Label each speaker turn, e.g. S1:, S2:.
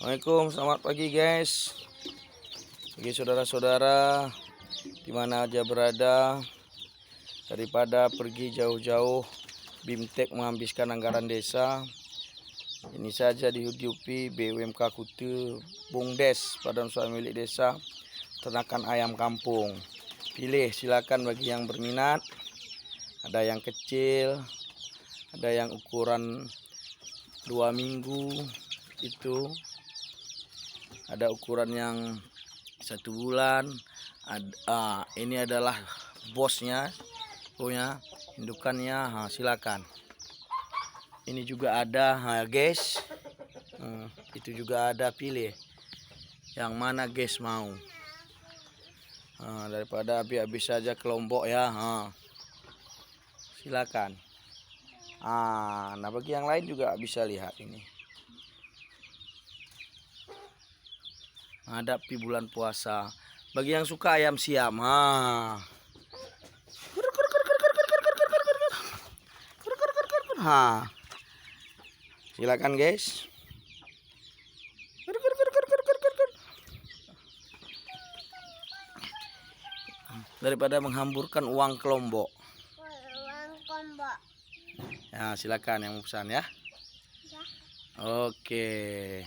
S1: Assalamualaikum, selamat pagi guys. Bagi saudara-saudara dimana aja berada, daripada pergi jauh-jauh BIMTEK menghabiskan anggaran desa, ini saja dihidupi BUMK Kuta Bumdes, Badan Usaha Milik Desa Ternakan Ayam Kampung. Pilih silakan bagi yang berminat. Ada yang kecil, ada yang ukuran 2 minggu itu, ada ukuran yang 1 bulan. Ini adalah bosnya, punya indukannya. Silakan. Ini juga ada, guys. Itu juga ada, pilih yang mana guys mau. Daripada habis-habis saja ke Lombok ya. Silakan. Nah bagi yang lain juga bisa lihat ini. Menghadapi bulan puasa, bagi yang suka ayam siam, silakan guys. Daripada menghamburkan uang ke Lombok. Ya silakan yang mau pesan ya. Oke.